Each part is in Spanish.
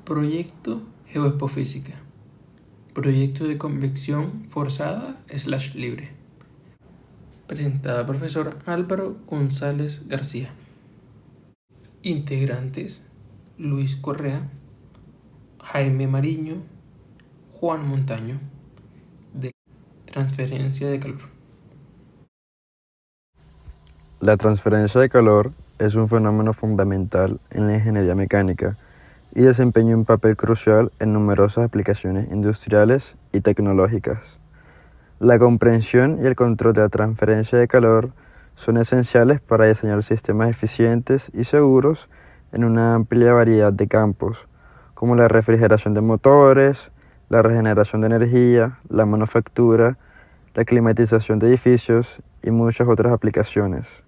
Proyecto Geoespofísica. Proyecto de convección forzada/libre. Presentada por profesor Álvaro González García. Integrantes: Luis Correa, Jaime Mariño, Juan Montaño. De transferencia de calor. La transferencia de calor es un fenómeno fundamental en la ingeniería mecánica y desempeña un papel crucial en numerosas aplicaciones industriales y tecnológicas. La comprensión y el control de la transferencia de calor son esenciales para diseñar sistemas eficientes y seguros en una amplia variedad de campos, como la refrigeración de motores, la regeneración de energía, la manufactura, la climatización de edificios y muchas otras aplicaciones.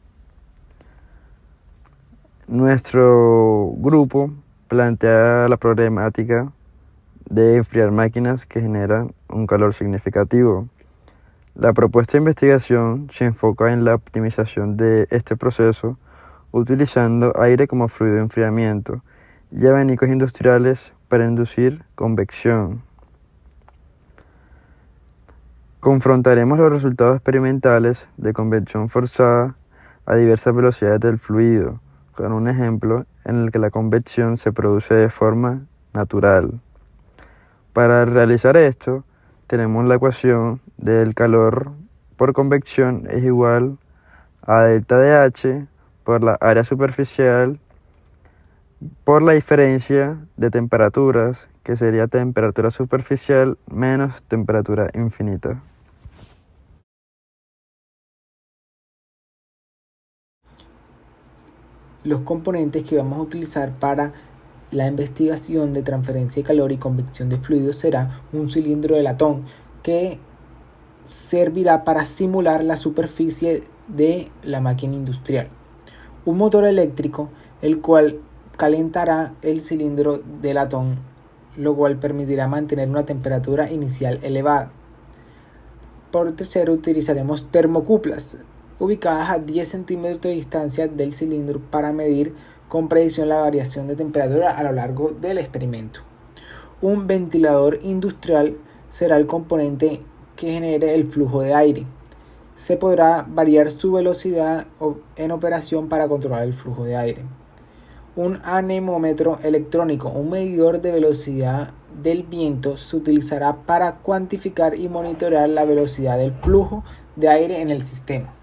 Nuestro grupo plantea la problemática de enfriar máquinas que generan un calor significativo. La propuesta de investigación se enfoca en la optimización de este proceso utilizando aire como fluido de enfriamiento y abanicos industriales para inducir convección. Confrontaremos los resultados experimentales de convección forzada a diversas velocidades del fluido, con un ejemplo en el que la convección se produce de forma natural. Para realizar esto, tenemos la ecuación del calor por convección es igual a delta de H por la área superficial por la diferencia de temperaturas, que sería temperatura superficial menos temperatura infinita. Los componentes que vamos a utilizar para la investigación de transferencia de calor y convección de fluidos será un cilindro de latón que servirá para simular la superficie de la máquina industrial. Un motor eléctrico, el cual calentará el cilindro de latón, lo cual permitirá mantener una temperatura inicial elevada. Por tercero, utilizaremos termocuplas, ubicadas a 10 centímetros de distancia del cilindro para medir con precisión la variación de temperatura a lo largo del experimento. Un ventilador industrial será el componente que genere el flujo de aire. Se podrá variar su velocidad en operación para controlar el flujo de aire. Un anemómetro electrónico, un medidor de velocidad del viento, se utilizará para cuantificar y monitorear la velocidad del flujo de aire en el sistema.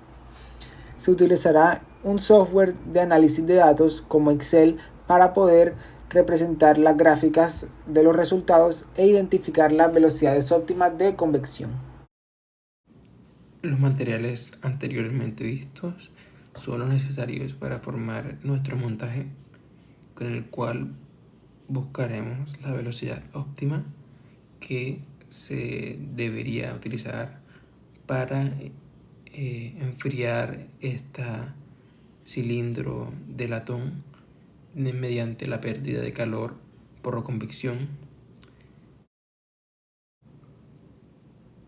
Se utilizará un software de análisis de datos como Excel para poder representar las gráficas de los resultados e identificar las velocidades óptimas de convección. Los materiales anteriormente vistos son los necesarios para formar nuestro montaje, con el cual buscaremos la velocidad óptima que se debería utilizar para enfriar este cilindro de latón mediante la pérdida de calor por convección.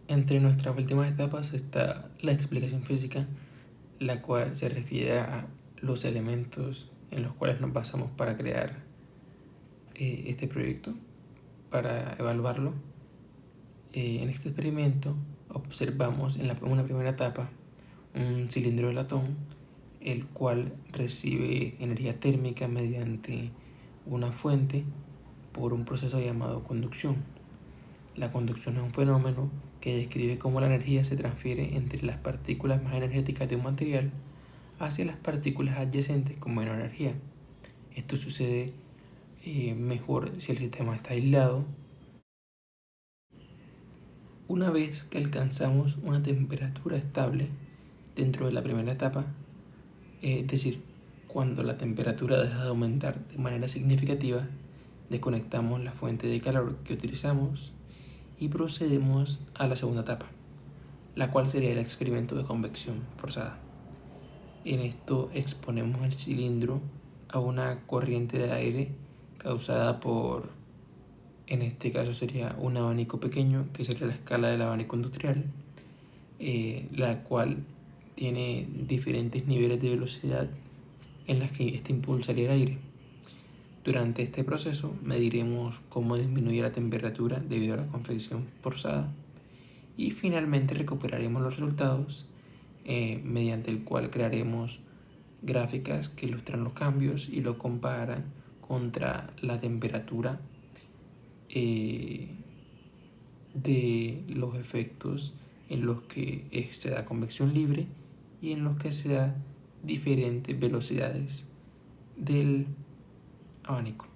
Entre nuestras últimas etapas está la explicación física, la cual se refiere a los elementos en los cuales nos basamos para crear este proyecto, para evaluarlo. En este experimento observamos en una primera etapa un cilindro de latón, el cual recibe energía térmica mediante una fuente por un proceso llamado conducción. La conducción es un fenómeno que describe cómo la energía se transfiere entre las partículas más energéticas de un material hacia las partículas adyacentes con menor energía. Esto sucede mejor si el sistema está aislado. Una vez que alcanzamos una temperatura estable dentro de la primera etapa, es decir, cuando la temperatura deja de aumentar de manera significativa, desconectamos la fuente de calor que utilizamos y procedemos a la segunda etapa, la cual sería el experimento de convección forzada. En esto exponemos el cilindro a una corriente de aire causada por, en este caso sería un abanico pequeño, que sería la escala del abanico industrial, la cual tiene diferentes niveles de velocidad en las que este impulsaría el aire. Durante este proceso mediremos cómo disminuye la temperatura debido a la convección forzada y finalmente recuperaremos los resultados mediante el cual crearemos gráficas que ilustran los cambios y lo comparan contra la temperatura de los efectos en los que se da convección libre y en los que se da diferentes velocidades del abanico.